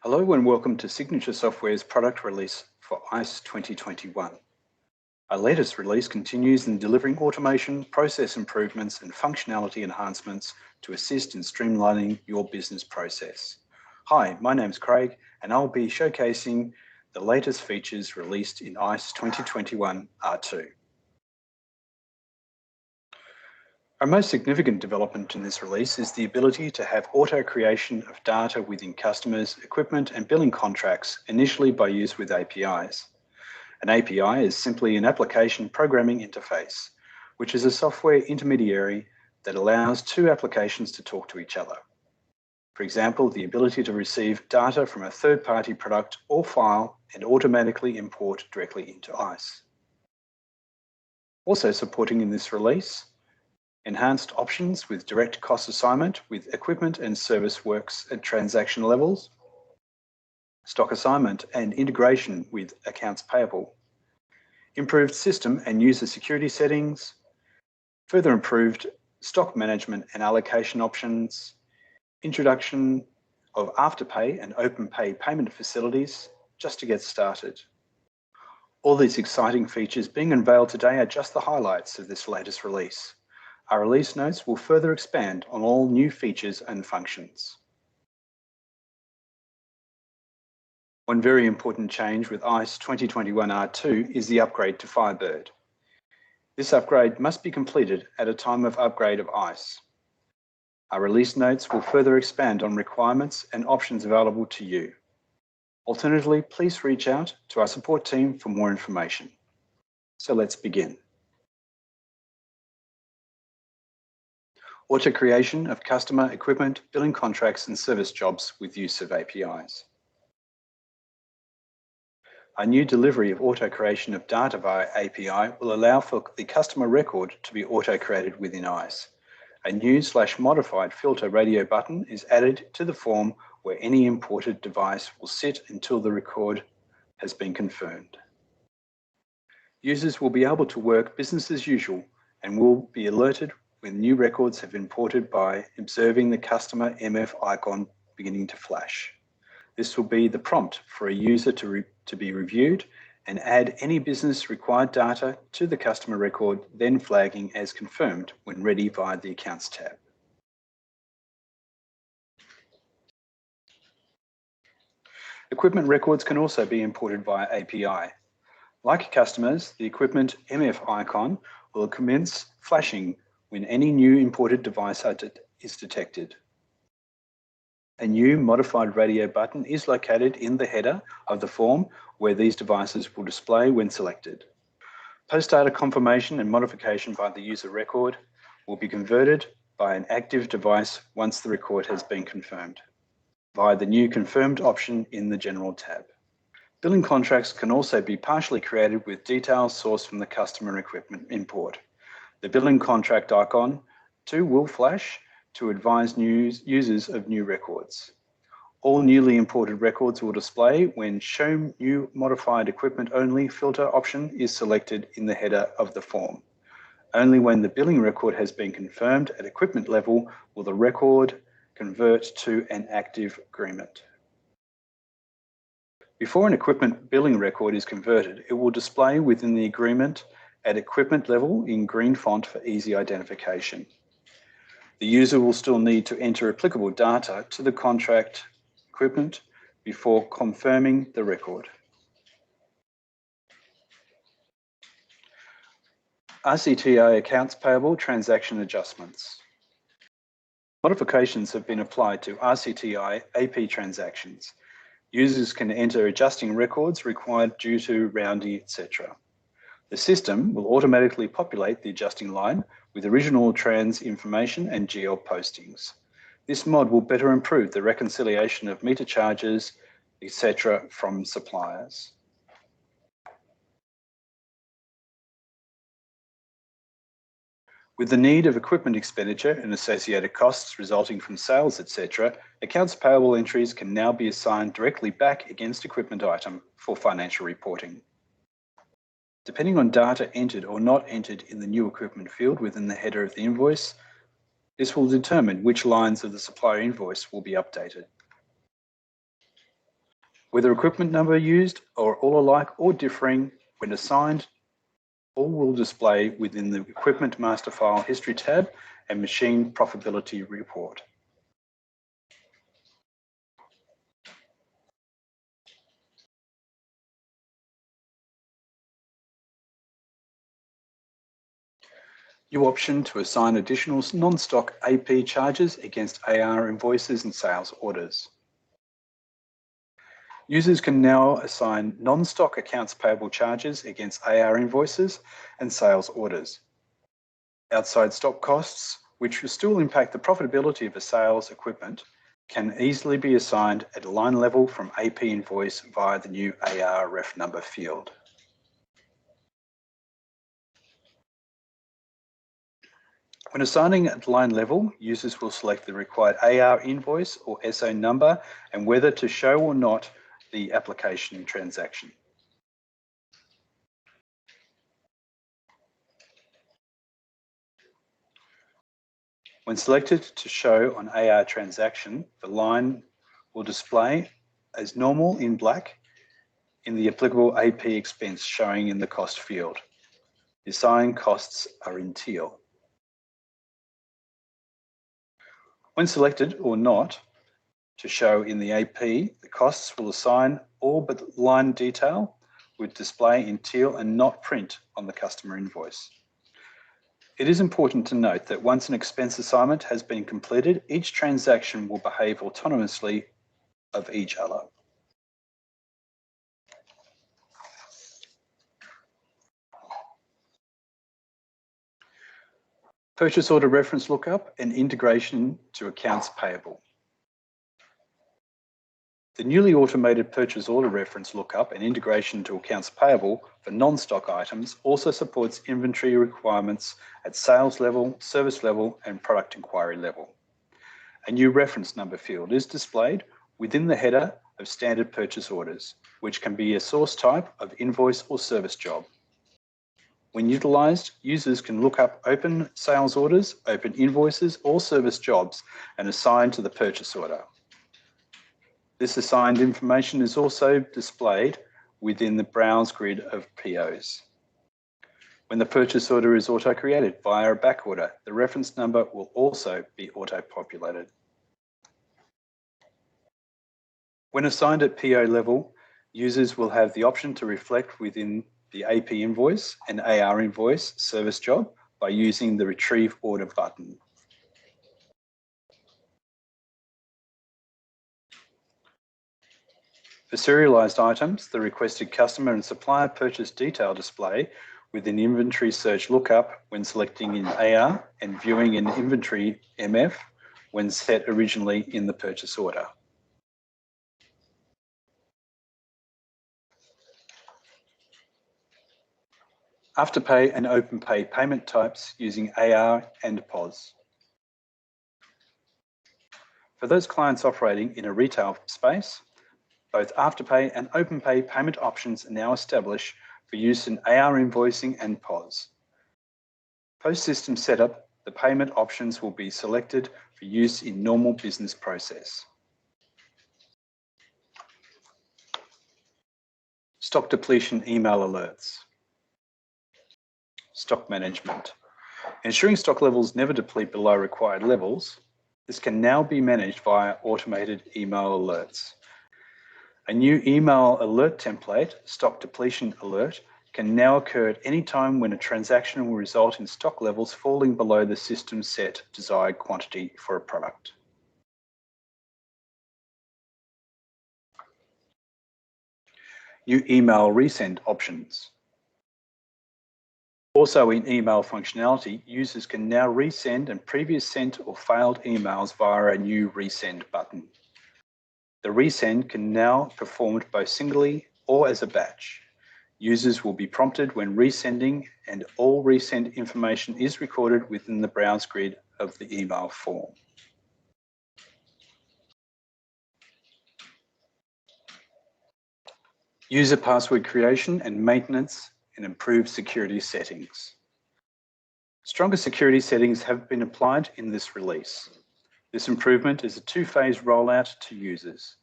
Hello and welcome to Signature Software's product release for ICE 2021. Our latest release continues in delivering automation, process improvements and functionality enhancements to assist in streamlining your business process. Hi, my name's Craig and I'll be showcasing the latest features released in ICE 2021 R2. Our most significant development in this release is the ability to have auto creation of data within customers, equipment and billing contracts, initially by use with APIs. An API is simply an application programming interface, which is a software intermediary that allows two applications to talk to each other. For example, the ability to receive data from a third-party product or file and automatically import directly into ICE. Also supporting in this release, enhanced options with direct cost assignment with equipment and service works at transaction levels, stock assignment and integration with accounts payable, improved system and user security settings, further improved stock management and allocation options, introduction of afterpay and open pay payment facilities, just to get started. All these exciting features being unveiled today are just the highlights of this latest release. Our release notes will further expand on all new features and functions. One very important change with ICE 2021 R2 is the upgrade to Firebird. This upgrade must be completed at a time of upgrade of ICE. Our release notes will further expand on requirements and options available to you. Alternatively, please reach out to our support team for more information. So let's begin. Auto creation of customer, equipment, billing contracts and service jobs with use of APIs. Our new delivery of auto creation of data via API will allow for the customer record to be auto created within ICE. A new/modified filter radio button is added to the form where any imported device will sit until the record has been confirmed. Users will be able to work business as usual and will be alerted when new records have been imported by observing the customer MF icon beginning to flash. This will be the prompt for a user to be reviewed and add any business required data to the customer record, then flagging as confirmed when ready via the Accounts tab. Equipment records can also be imported via API. Like customers, the equipment MF icon will commence flashing when any new imported device is detected. A new modified radio button is located in the header of the form where these devices will display when selected. Post-data confirmation and modification by the user record will be converted by an active device once the record has been confirmed, via the new confirmed option in the General tab. Billing contracts can also be partially created with details sourced from the customer equipment import. The billing contract icon too will flash to advise users of new records. All newly imported records will display when Show New Modified Equipment Only filter option is selected in the header of the form. Only when the billing record has been confirmed at equipment level will the record convert to an active agreement. Before an equipment billing record is converted, it will display within the agreement at equipment level in green font for easy identification. The user will still need to enter applicable data to the contract equipment before confirming the record. RCTI accounts payable transaction adjustments. Modifications have been applied to RCTI AP transactions. Users can enter adjusting records required due to rounding, etc. The system will automatically populate the adjusting line with original trans information and GL postings. This mod will better improve the reconciliation of meter charges, etc. from suppliers. With the need of equipment expenditure and associated costs resulting from sales, etc., accounts payable entries can now be assigned directly back against equipment item for financial reporting. Depending on data entered or not entered in the new equipment field within the header of the invoice, this will determine which lines of the supplier invoice will be updated. Whether equipment number used are all alike or differing, when assigned, all will display within the Equipment Master File History tab and Machine Profitability Report. New option to assign additional non-stock AP charges against AR invoices and sales orders. Users can now assign non-stock accounts payable charges against AR invoices and sales orders. Outside stock costs, which will still impact the profitability of a sales equipment, can easily be assigned at line level from AP invoice via the new AR ref number field. When assigning at line level, users will select the required AR invoice or SO number and whether to show or not the application transaction. When selected to show on AR transaction, the line will display as normal in black in the applicable AP expense showing in the cost field. The assigned costs are in teal. When selected or not to show in the AP, the costs will assign all but line detail with display in teal and not print on the customer invoice. It is important to note that once an expense assignment has been completed, each transaction will behave autonomously of each other. Purchase order reference lookup and integration to accounts payable. The newly automated purchase order reference lookup and integration to accounts payable for non-stock items also supports inventory requirements at sales level, service level, and product inquiry level. A new reference number field is displayed within the header of standard purchase orders, which can be a source type of invoice or service job. When utilised, users can look up open sales orders, open invoices, or service jobs and assign to the purchase order. This assigned information is also displayed within the browse grid of POs. When the purchase order is auto-created via a backorder, the reference number will also be auto-populated. When assigned at PO level, users will have the option to reflect within the AP invoice and AR invoice service job by using the Retrieve Order button. For serialised items, the requested customer and supplier purchase detail display within inventory search lookup when selecting in AR and viewing in inventory MF when set originally in the purchase order. Afterpay and OpenPay payment types using AR and POS. For those clients operating in a retail space, both Afterpay and OpenPay payment options are now established for use in AR invoicing and POS. Post-system setup, the payment options will be selected for use in normal business process. Stock depletion email alerts. Stock management. Ensuring stock levels never deplete below required levels, this can now be managed via automated email alerts. A new email alert template, stock depletion alert, can now occur at any time when a transaction will result in stock levels falling below the system set desired quantity for a product. New email resend options. Also in email functionality, users can now resend and previous sent or failed emails via a new resend button. The resend can now be performed both singly or as a batch. Users will be prompted when resending and all resend information is recorded within the browse grid of the email form. User password creation and maintenance and improved security settings. Stronger security settings have been applied in this release. This improvement is a two-phase rollout to users.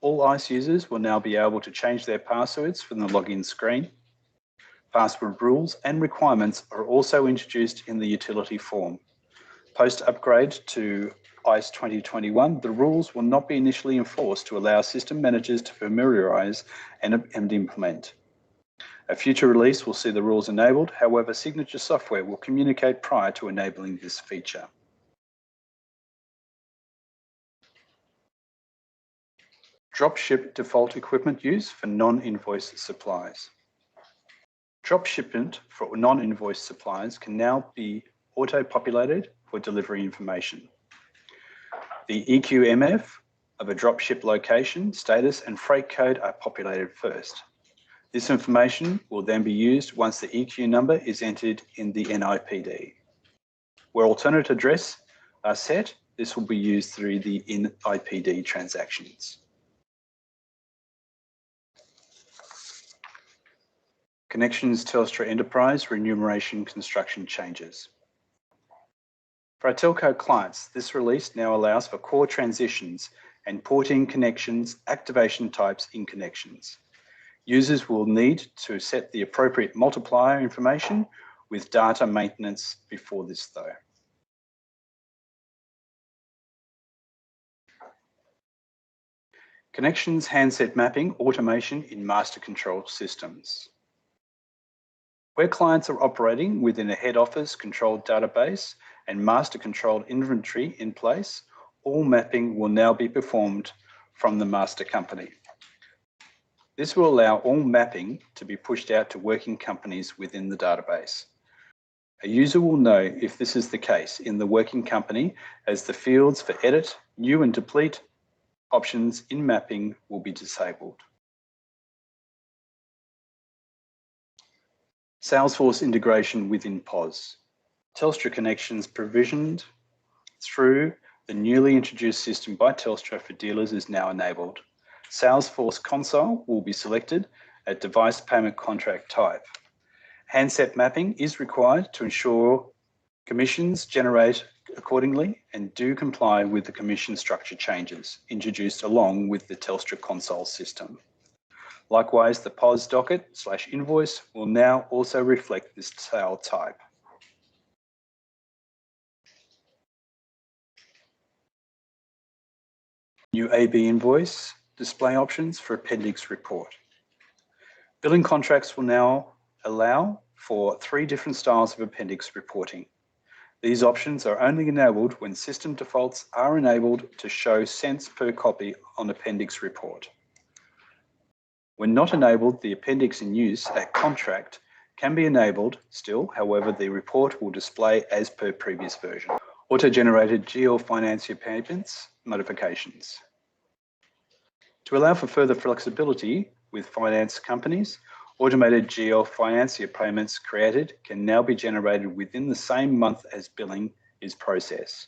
All ICE users will now be able to change their passwords from the login screen. Password rules and requirements are also introduced in the utility form. Post-upgrade to ICE 2021, the rules will not be initially enforced to allow system managers to familiarise and implement. A future release will see the rules enabled, however, signature software will communicate prior to enabling this feature. Dropship default equipment use for non-invoice supplies. Drop shipment for non-invoice supplies can now be auto-populated for delivery information. The EQMF of a dropship location, status and freight code are populated first. This information will then be used once the EQ number is entered in the NIPD. Where alternate address are set, this will be used through the NIPD transactions. Connections Telstra Enterprise remuneration construction changes. For our telco clients, this release now allows for core transitions and porting connections, activation types in connections. Users will need to set the appropriate multiplier information with data maintenance before this though. Connections handset mapping automation in master control systems. Where clients are operating within a head office controlled database and master controlled inventory in place, all mapping will now be performed from the master company. This will allow all mapping to be pushed out to working companies within the database. A user will know if this is the case in the working company, as the fields for edit, new and delete options in mapping will be disabled. Salesforce integration within POS. Telstra connections provisioned through the newly introduced system by Telstra for dealers is now enabled. Salesforce console will be selected at device payment contract type. Handset mapping is required to ensure commissions generate accordingly and do comply with the commission structure changes introduced along with the Telstra console system. Likewise, the POS docket/invoice will now also reflect this sale type. New AB invoice display options for appendix report. Billing contracts will now allow for 3 different styles of appendix reporting. These options are only enabled when system defaults are enabled to show cents per copy on appendix report. When not enabled, the appendix in use at contract can be enabled still, however, the report will display as per previous version. Auto-generated GL financier payments notifications. To allow for further flexibility with finance companies, automated GL financier payments created can now be generated within the same month as billing is processed.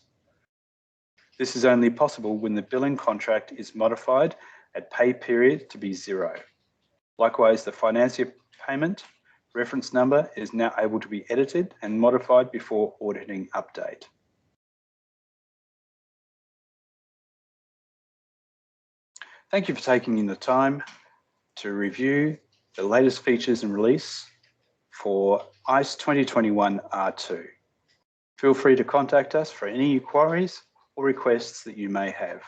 This is only possible when the billing contract is modified at pay period to be 0. Likewise, the financier payment reference number is now able to be edited and modified before auditing update. Thank you for taking in the time to review the latest features and release for ICE 2021 R2. Feel free to contact us for any inquiries or requests that you may have.